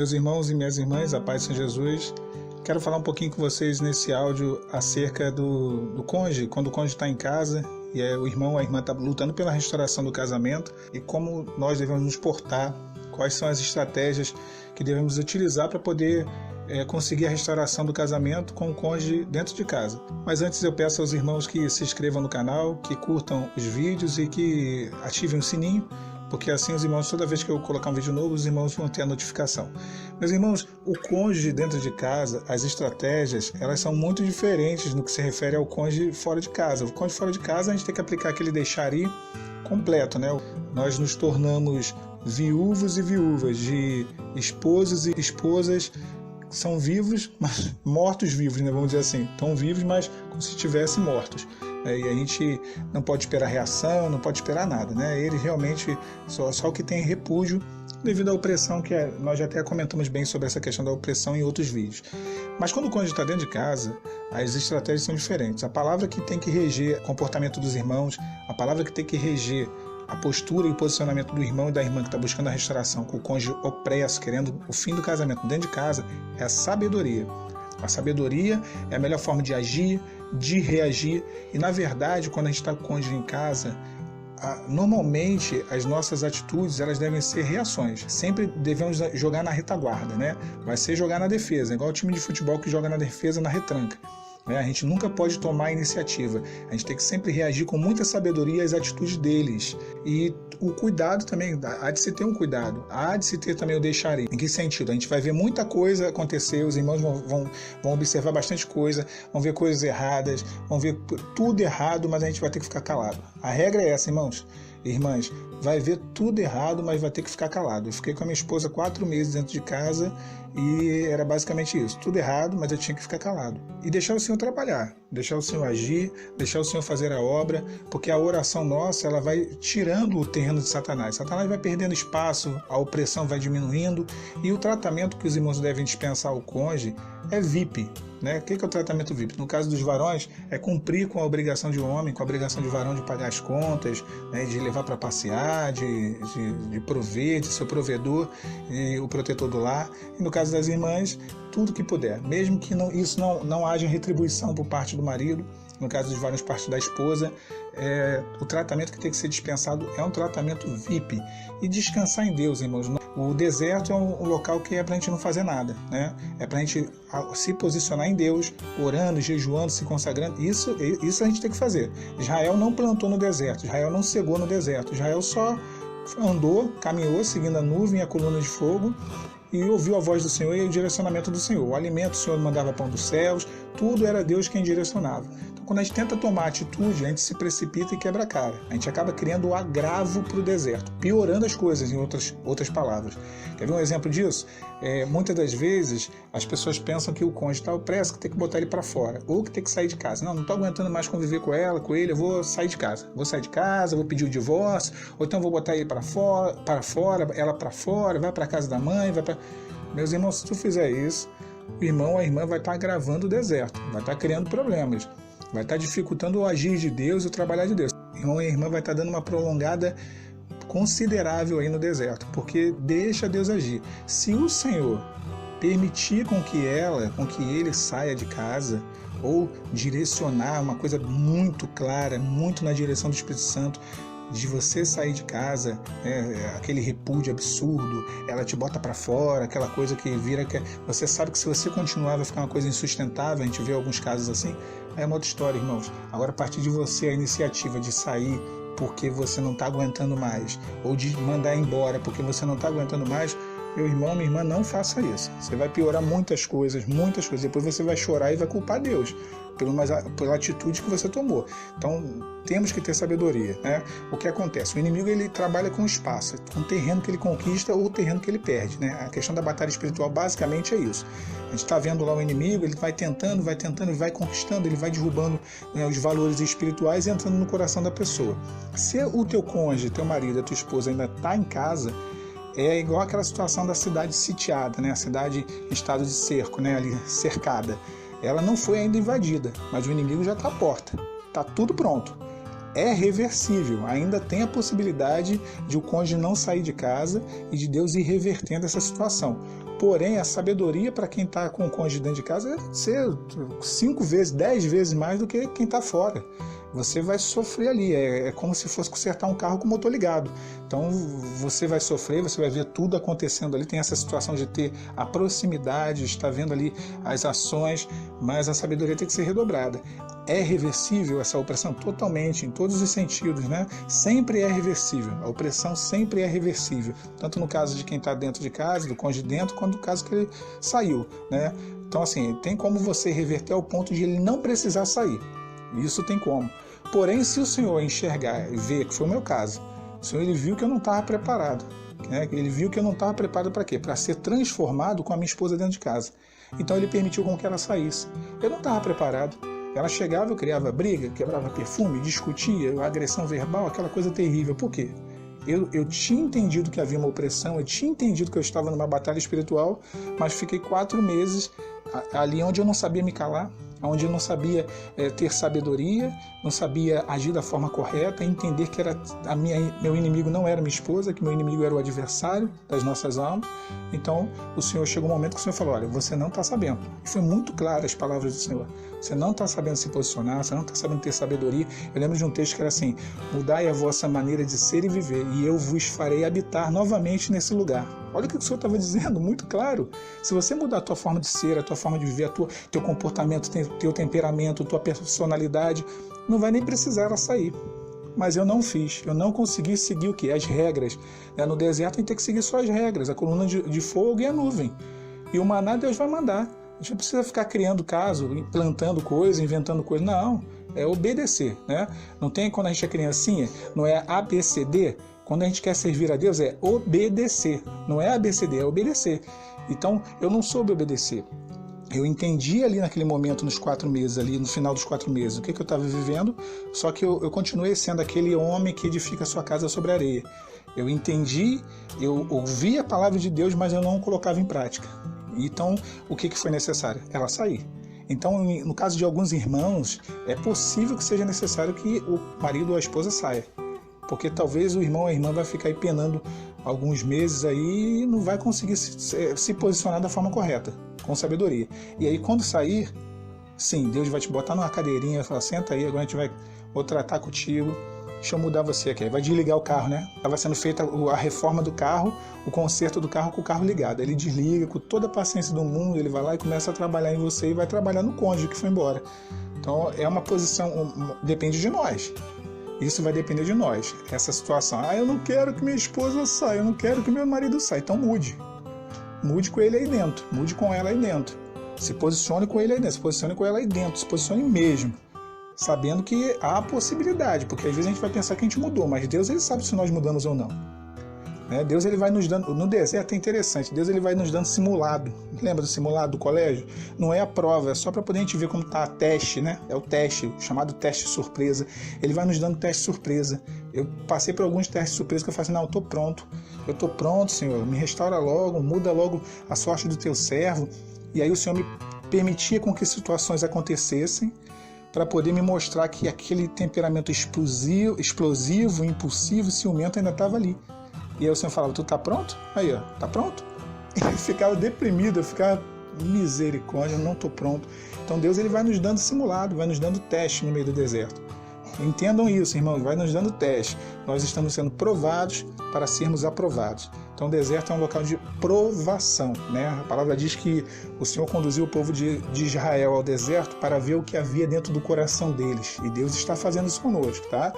Meus irmãos e minhas irmãs, a paz de São Jesus, quero falar um pouquinho com vocês nesse áudio acerca do cônjuge, quando o cônjuge está em casa e o irmão ou a irmã está lutando pela restauração do casamento e como nós devemos nos portar, quais são as estratégias que devemos utilizar para poder conseguir a restauração do casamento com o cônjuge dentro de casa. Mas antes eu peço aos irmãos que se inscrevam no canal, que curtam os vídeos e que ativem o sininho, porque assim os irmãos, toda vez que eu colocar um vídeo novo, os irmãos vão ter a notificação. Meus irmãos, o cônjuge dentro de casa, as estratégias, elas são muito diferentes no que se refere ao cônjuge fora de casa. O cônjuge fora de casa, a gente tem que aplicar aquele deixar ir completo, né? Nós nos tornamos viúvos e viúvas, de esposos e esposas que são vivos, mas mortos-vivos, né? Vamos dizer assim. Estão vivos, mas como se estivessem mortos. E a gente não pode esperar reação, não pode esperar nada, né? Ele realmente, só o que tem repúdio devido à opressão, nós já até comentamos bem sobre essa questão da opressão em outros vídeos. Mas quando o cônjuge está dentro de casa, as estratégias são diferentes. A palavra que tem que reger o comportamento dos irmãos, a palavra que tem que reger a postura e o posicionamento do irmão e da irmã que está buscando a restauração, com o cônjuge opresso, querendo o fim do casamento dentro de casa, é a sabedoria. A sabedoria é a melhor forma de agir, de reagir, e na verdade, quando a gente está com o cônjuge em casa, normalmente as nossas atitudes elas devem ser reações. Sempre devemos jogar na retaguarda, né? Vai ser jogar na defesa, igual o time de futebol que joga na defesa, na retranca. A gente nunca pode tomar a iniciativa. A gente tem que sempre reagir com muita sabedoria às atitudes deles. E o cuidado também, há de se ter um cuidado, há de se ter também o deixar ir. Em que sentido? A gente vai ver muita coisa acontecer, os irmãos vão observar bastante coisa, vão ver coisas erradas, vão ver tudo errado, mas a gente vai ter que ficar calado. A regra é essa, irmãos e irmãs, vai ver tudo errado, mas vai ter que ficar calado. Eu fiquei com a minha esposa 4 meses dentro de casa e era basicamente isso, tudo errado, mas eu tinha que ficar calado. E deixar o Senhor trabalhar, deixar o Senhor agir, deixar o Senhor fazer a obra, porque a oração nossa, ela vai tirando o terreno de Satanás. Satanás vai perdendo espaço, a opressão vai diminuindo e o tratamento que os irmãos devem dispensar ao cônjuge é VIP. Né? O que é o tratamento VIP? No caso dos varões, é cumprir com a obrigação de homem, com a obrigação de varão de pagar as contas, né? De levar para passear, de prover, de ser o provedor e o protetor do lar. E no caso das irmãs, tudo que puder, mesmo que isso não haja retribuição por parte do marido. No caso dos varões, parte da esposa, o tratamento que tem que ser dispensado é um tratamento VIP. E descansar em Deus, irmãos. O deserto é um local que é para a gente não fazer nada, né? É para a gente se posicionar em Deus, orando, jejuando, se consagrando. Isso a gente tem que fazer. Israel não plantou no deserto, Israel não cegou no deserto. Israel só andou, caminhou, seguindo a nuvem e a coluna de fogo, e ouviu a voz do Senhor e o direcionamento do Senhor. O alimento, o Senhor mandava pão dos céus, tudo era Deus quem direcionava. Então, quando a gente tenta tomar atitude, a gente se precipita e quebra a cara. A gente acaba criando o agravo para o deserto, piorando as coisas, em outras palavras. Quer ver um exemplo disso? Muitas das vezes, as pessoas pensam que o cônjuge está opresso, que tem que botar ele para fora, ou que tem que sair de casa. Não estou aguentando mais conviver com ela, com ele, eu vou sair de casa. Vou sair de casa, vou pedir o divórcio, ou então vou botar ele para fora, ela para fora, vai para casa da mãe, vai para... Meus irmãos, se tu fizer isso, o irmão ou a irmã vai estar agravando o deserto, vai estar criando problemas, vai estar dificultando o agir de Deus e o trabalhar de Deus. O irmão e a irmã vai estar dando uma prolongada considerável aí no deserto, porque deixa Deus agir. Se o Senhor permitir com que ele saia de casa, ou direcionar uma coisa muito clara, muito na direção do Espírito Santo, de você sair de casa, aquele repúdio absurdo, ela te bota para fora, aquela coisa que vira que você sabe que se você continuar vai ficar uma coisa insustentável. A gente vê alguns casos assim, é uma outra história, irmãos. Agora, a partir de você, a iniciativa de sair porque você não está aguentando mais, ou de mandar embora porque você não está aguentando mais, meu irmão, minha irmã, não faça isso. Você vai piorar muitas coisas. Depois você vai chorar e vai culpar Deus pela atitude que você tomou. Então, temos que ter sabedoria, né? O que acontece? O inimigo, ele trabalha com espaço, com o terreno que ele conquista ou o terreno que ele perde, né? A questão da batalha espiritual, basicamente, é isso. A gente está vendo lá o inimigo, ele vai tentando, ele vai conquistando, ele vai derrubando, né, os valores espirituais e entrando no coração da pessoa. Se o teu cônjuge, teu marido, a tua esposa ainda está em casa, é igual aquela situação da cidade sitiada, né? A cidade em estado de cerco, né? Ali cercada. Ela não foi ainda invadida, mas o inimigo já está à porta. Está tudo pronto. É reversível. Ainda tem a possibilidade de o cônjuge não sair de casa e de Deus ir revertendo essa situação. Porém, a sabedoria para quem está com o cônjuge dentro de casa é ser 5 vezes, 10 vezes mais do que quem está fora. Você vai sofrer ali, é como se fosse consertar um carro com o motor ligado. Então você vai sofrer, você vai ver tudo acontecendo ali, tem essa situação de ter a proximidade, estar vendo ali as ações, mas a sabedoria tem que ser redobrada. É reversível essa opressão? Totalmente, em todos os sentidos, né? Sempre é reversível, a opressão sempre é reversível, tanto no caso de quem está dentro de casa, do cônjuge dentro, quanto no caso que ele saiu, né? Então assim, tem como você reverter ao ponto de ele não precisar sair. Isso tem como. Porém, se o Senhor enxergar e ver, que foi o meu caso, o Senhor ele viu que eu não estava preparado. Né? Ele viu que eu não estava preparado para quê? Para ser transformado com a minha esposa dentro de casa. Então ele permitiu com que ela saísse. Eu não estava preparado. Ela chegava, eu criava briga, quebrava perfume, discutia, agressão verbal, aquela coisa terrível. Por quê? Eu tinha entendido que havia uma opressão, eu tinha entendido que eu estava numa batalha espiritual, mas fiquei 4 meses ali onde eu não sabia me calar, onde eu não sabia ter sabedoria, não sabia agir da forma correta, entender que meu inimigo não era minha esposa, que meu inimigo era o adversário das nossas almas. Então o Senhor chegou um momento que o Senhor falou, olha, você não está sabendo. E foi muito claro as palavras do Senhor. Você não está sabendo se posicionar, você não está sabendo ter sabedoria. Eu lembro de um texto que era assim, mudai a vossa maneira de ser e viver, e eu vos farei habitar novamente nesse lugar. Olha o que o Senhor estava dizendo, muito claro. Se você mudar a tua forma de ser, a tua forma de viver, teu comportamento, teu temperamento, tua personalidade, não vai nem precisar ela sair. Mas eu não fiz, eu não consegui seguir o quê? As regras. No deserto a gente tem que seguir só as regras, a coluna de fogo e a nuvem. E o maná Deus vai mandar. A gente não precisa ficar criando caso, implantando coisa, inventando coisa, não. É obedecer, né? Não tem quando a gente é criancinha, não é ABCD. Quando a gente quer servir a Deus é obedecer, não é ABCD, é obedecer. Então eu não soube obedecer. Eu entendi ali naquele momento, nos 4 meses, ali no final dos 4 meses, o que eu estava vivendo, só que eu continuei sendo aquele homem que edifica a sua casa sobre a areia. Eu entendi, eu ouvi a palavra de Deus, mas eu não colocava em prática. Então, o que foi necessário? Ela sair. Então, no caso de alguns irmãos, é possível que seja necessário que o marido ou a esposa saia. Porque talvez o irmão ou a irmã vai ficar aí penando alguns meses aí e não vai conseguir se posicionar da forma correta, com sabedoria. E aí quando sair, sim, Deus vai te botar numa cadeirinha e falar, senta aí, agora vou tratar contigo, deixa eu mudar você aqui. Aí vai desligar o carro, né? Estava sendo feita a reforma do carro, o conserto do carro com o carro ligado. Ele desliga com toda a paciência do mundo, ele vai lá e começa a trabalhar em você e vai trabalhar no cônjuge que foi embora. Então é uma posição, depende de nós. Isso vai depender de nós, essa situação. Eu não quero que minha esposa saia, eu não quero que meu marido saia. Então mude. Mude com ele aí dentro, mude com ela aí dentro. Se posicione com ele aí dentro, se posicione com ela aí dentro, se posicione mesmo. Sabendo que há a possibilidade, porque às vezes a gente vai pensar que a gente mudou, mas Deus ele sabe se nós mudamos ou não. Deus ele vai nos dando, no deserto é interessante, Deus ele vai nos dando simulado. Lembra do simulado do colégio? Não é a prova, é só para poder a gente ver como está a teste, né? É o teste, chamado teste surpresa. Ele vai nos dando teste surpresa. Eu passei por alguns testes surpresa que eu falei assim, não, eu estou pronto, Senhor, me restaura logo, muda logo a sorte do teu servo. E aí o Senhor me permitia com que situações acontecessem para poder me mostrar que aquele temperamento explosivo, impulsivo, ciumento ainda estava ali. E aí o Senhor falava, tu tá pronto? Aí, ó, tá pronto? E eu ficava deprimido, eu ficava, misericórdia, eu não tô pronto. Então Deus ele vai nos dando simulado, vai nos dando teste no meio do deserto. Entendam isso, irmãos, vai nos dando teste. Nós estamos sendo provados para sermos aprovados. Então o deserto é um local de provação, né? A palavra diz que o Senhor conduziu o povo de Israel ao deserto para ver o que havia dentro do coração deles. E Deus está fazendo isso conosco, tá?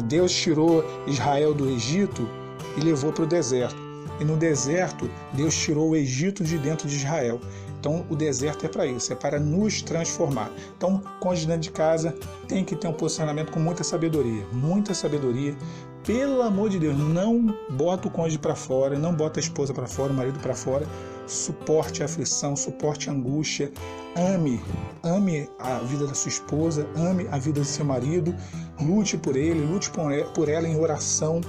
Deus tirou Israel do Egito e levou para o deserto. E no deserto, Deus tirou o Egito de dentro de Israel. Então, o deserto é para isso, é para nos transformar. Então, cônjuge dentro de casa tem que ter um posicionamento com muita sabedoria. Muita sabedoria. Pelo amor de Deus, não bota o cônjuge para fora, não bota a esposa para fora, o marido para fora. Suporte a aflição, suporte a angústia. Ame a vida da sua esposa, ame a vida do seu marido. Lute por ele, lute por ela em oração.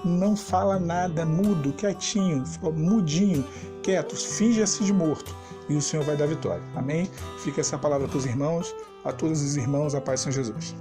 Não fala nada, mudo, quietinho, mudinho, quieto, finja-se de morto e o Senhor vai dar vitória. Amém? Fica essa palavra para os irmãos, a todos os irmãos, a paz de São Jesus.